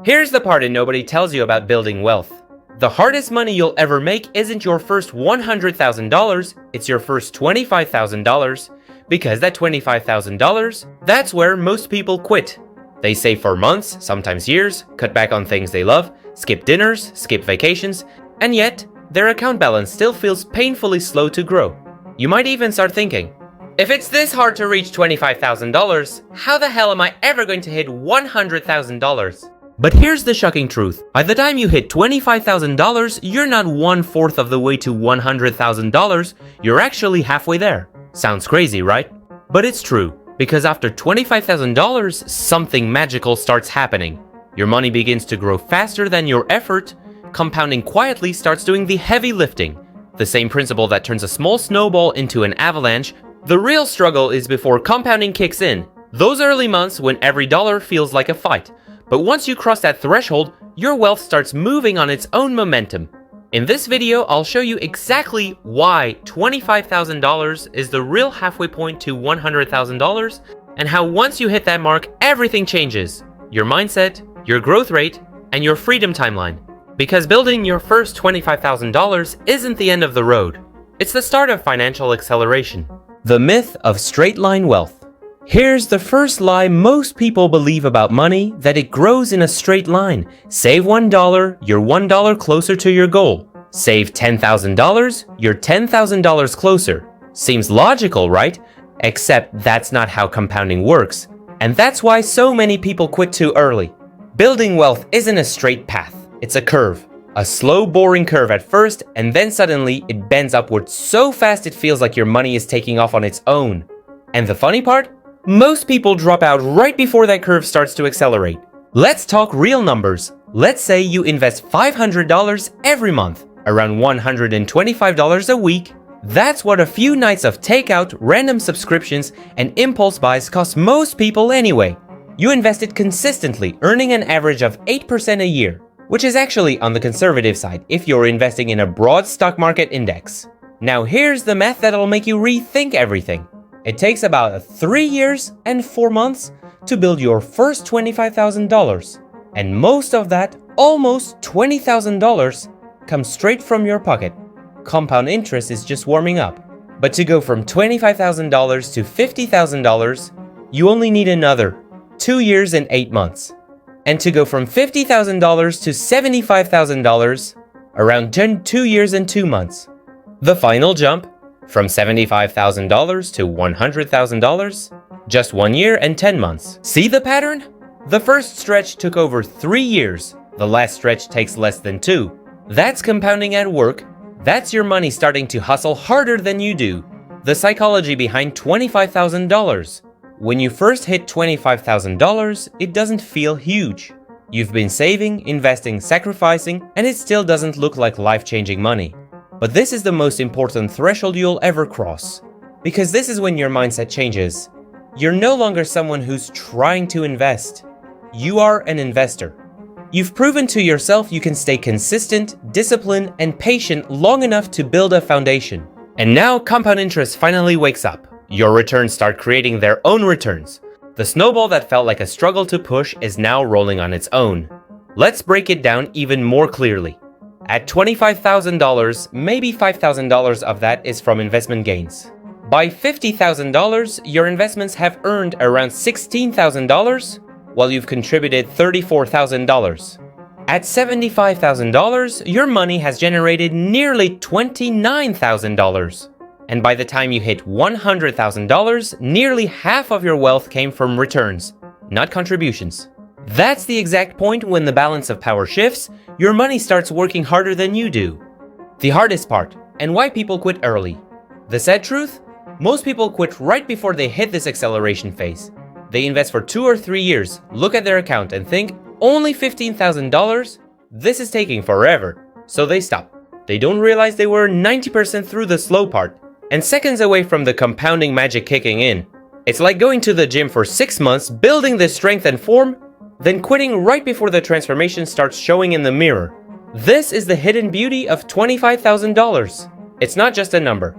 Here's the part that nobody tells you about building wealth. The hardest money you'll ever make isn't your first $100,000, it's your first $25,000. Because that $25,000, that's where most people quit. They save for months, sometimes years, cut back on things they love, skip dinners, skip vacations, and yet, their account balance still feels painfully slow to grow. You might even start thinking, if it's this hard to reach $25,000, how the hell am I ever going to hit $100,000? But here's the shocking truth. By the time you hit $25,000, you're not 1/4 of the way to $100,000, you're actually halfway there. Sounds crazy, right? But it's true, because after $25,000, something magical starts happening. Your money begins to grow faster than your effort. Compounding quietly starts doing the heavy lifting. The same principle that turns a small snowball into an avalanche. The real struggle is before compounding kicks in. Those early months when every dollar feels like a fight. But once you cross that threshold, your wealth starts moving on its own momentum. In this video, I'll show you exactly why $25,000 is the real halfway point to $100,000 and how once you hit that mark, everything changes. Your mindset, your growth rate, and your freedom timeline. Because building your first $25,000 isn't the end of the road. It's the start of financial acceleration. The myth of straight line wealth. Here's the first lie most people believe about money, that it grows in a straight line. Save $1, you're $1 closer to your goal. Save $10,000, you're $10,000 closer. Seems logical, right? Except that's not how compounding works. And that's why so many people quit too early. Building wealth isn't a straight path, it's a curve. A slow, boring curve at first, and then suddenly it bends upwards so fast it feels like your money is taking off on its own. And the funny part? Most people drop out right before that curve starts to accelerate. Let's talk real numbers. Let's say you invest $500 every month, around $125 a week. That's what a few nights of takeout, random subscriptions, and impulse buys cost most people anyway. You invested consistently, earning an average of 8% a year, which is actually on the conservative side if you're investing in a broad stock market index. Now here's the math that'll make you rethink everything. It takes about 3 years and 4 months to build your first $25,000. And most of that, almost $20,000, comes straight from your pocket. Compound interest is just warming up. But to go from $25,000 to $50,000, you only need another 2 years and 8 months. And to go from $50,000 to $75,000, around 2 years and 2 months. The final jump, from $75,000 to $100,000, just 1 year and 10 months. See the pattern? The first stretch took over 3 years. The last stretch takes less than 2. That's compounding at work. That's your money starting to hustle harder than you do. The psychology behind $25,000. When you first hit $25,000, it doesn't feel huge. You've been saving, investing, sacrificing, and it still doesn't look like life-changing money. But this is the most important threshold you'll ever cross. Because this is when your mindset changes. You're no longer someone who's trying to invest. You are an investor. You've proven to yourself you can stay consistent, disciplined, and patient long enough to build a foundation. And now compound interest finally wakes up. Your returns start creating their own returns. The snowball that felt like a struggle to push is now rolling on its own. Let's break it down even more clearly. At $25,000, maybe $5,000 of that is from investment gains. By $50,000, your investments have earned around $16,000, while you've contributed $34,000. At $75,000, your money has generated nearly $29,000. And by the time you hit $100,000, nearly half of your wealth came from returns, not contributions. That's the exact point when the balance of power shifts, your money starts working harder than you do. The hardest part, and why people quit early. The sad truth? Most people quit right before they hit this acceleration phase. They invest for 2 or 3 years, look at their account and think, only $15,000? This is taking forever. So they stop. They don't realize they were 90% through the slow part, and seconds away from the compounding magic kicking in. It's like going to the gym for 6 months, building the strength and form, then quitting right before the transformation starts showing in the mirror. This is the hidden beauty of $25,000. It's not just a number.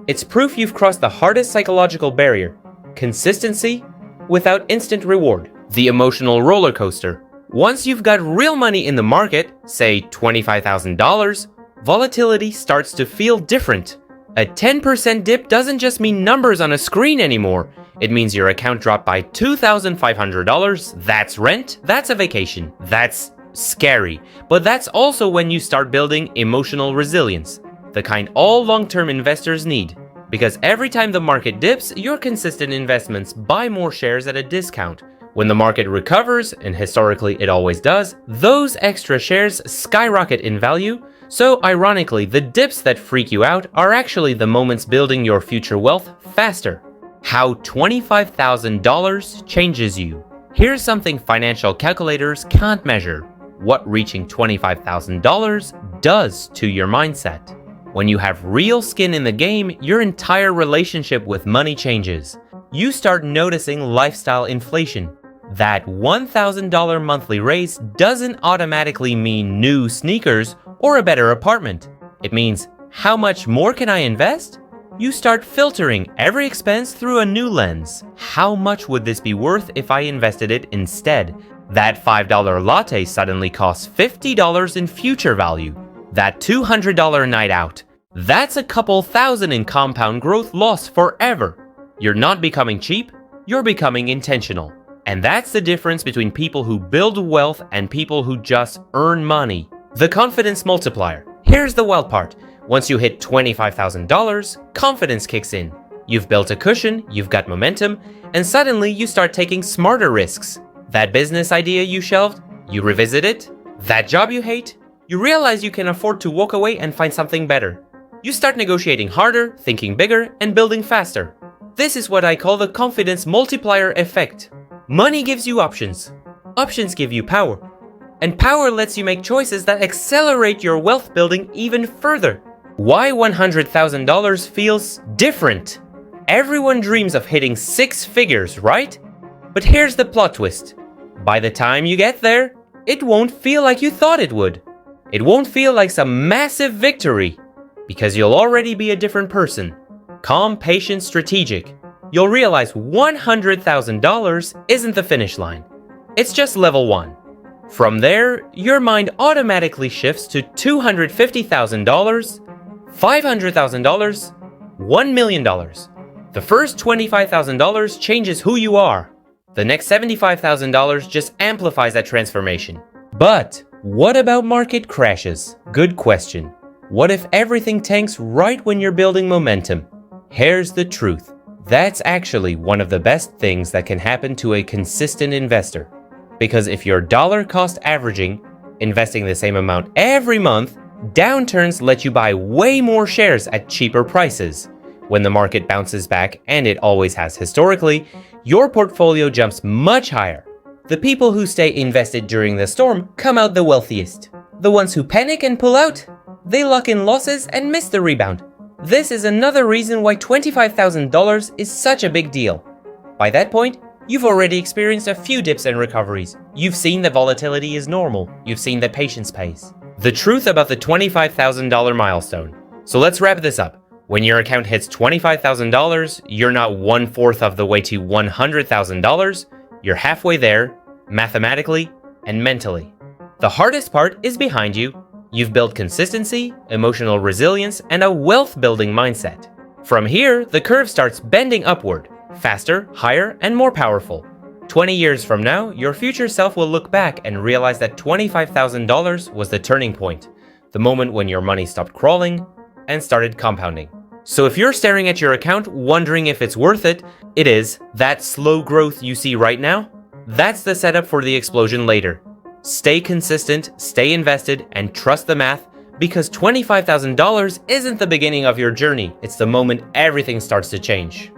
It's proof you've crossed the hardest psychological barrier, consistency without instant reward. The emotional roller coaster. Once you've got real money in the market, say $25,000, volatility starts to feel different. A 10% dip doesn't just mean numbers on a screen anymore. It means your account dropped by $2,500. That's rent, that's a vacation, that's scary. But that's also when you start building emotional resilience, the kind all long-term investors need. Because every time the market dips, your consistent investments buy more shares at a discount. When the market recovers, and historically it always does, those extra shares skyrocket in value. So ironically, the dips that freak you out are actually the moments building your future wealth faster. How $25,000 changes you. Here's something financial calculators can't measure: what reaching $25,000 does to your mindset. When you have real skin in the game, your entire relationship with money changes. You start noticing lifestyle inflation. That $1,000 monthly raise doesn't automatically mean new sneakers or a better apartment. It means, how much more can I invest? You start filtering every expense through a new lens. How much would this be worth if I invested it instead? That $5 latte suddenly costs $50 in future value. That $200 night out, that's a couple thousand in compound growth lost forever. You're not becoming cheap, you're becoming intentional. And that's the difference between people who build wealth and people who just earn money. The confidence multiplier. Here's the wild part. Once you hit $25,000, confidence kicks in. You've built a cushion, you've got momentum, and suddenly you start taking smarter risks. That business idea you shelved, you revisit it. That job you hate, you realize you can afford to walk away and find something better. You start negotiating harder, thinking bigger, and building faster. This is what I call the confidence multiplier effect. Money gives you options. Options give you power. And power lets you make choices that accelerate your wealth building even further. Why $100,000 feels different? Everyone dreams of hitting 6 figures, right? But here's the plot twist. By the time you get there, it won't feel like you thought it would. It won't feel like some massive victory, because you'll already be a different person. Calm, patient, strategic. You'll realize $100,000 isn't the finish line. It's just level 1. From there, your mind automatically shifts to $250,000, $500,000, $1 million. The first $25,000 changes who you are. The next $75,000 just amplifies that transformation. But what about market crashes? Good question. What if everything tanks right when you're building momentum? Here's the truth. That's actually one of the best things that can happen to a consistent investor. Because if you're dollar cost averaging, investing the same amount every month, downturns let you buy way more shares at cheaper prices. When the market bounces back, and it always has historically, your portfolio jumps much higher. The people who stay invested during the storm come out the wealthiest. The ones who panic and pull out, they lock in losses and miss the rebound. This is another reason why $25,000 is such a big deal. By that point, you've already experienced a few dips and recoveries. You've seen that volatility is normal. You've seen that patience pays. The truth about the $25,000 milestone. So let's wrap this up. When your account hits $25,000, you're not 1/4 of the way to $100,000. You're halfway there, mathematically and mentally. The hardest part is behind you. You've built consistency, emotional resilience, and a wealth-building mindset. From here, the curve starts bending upward, faster, higher, and more powerful. 20 years from now, your future self will look back and realize that $25,000 was the turning point, the moment when your money stopped crawling and started compounding. So if you're staring at your account wondering if it's worth it, it is. That slow growth you see right now, that's the setup for the explosion later. Stay consistent, stay invested, and trust the math, because $25,000 isn't the beginning of your journey. It's the moment everything starts to change.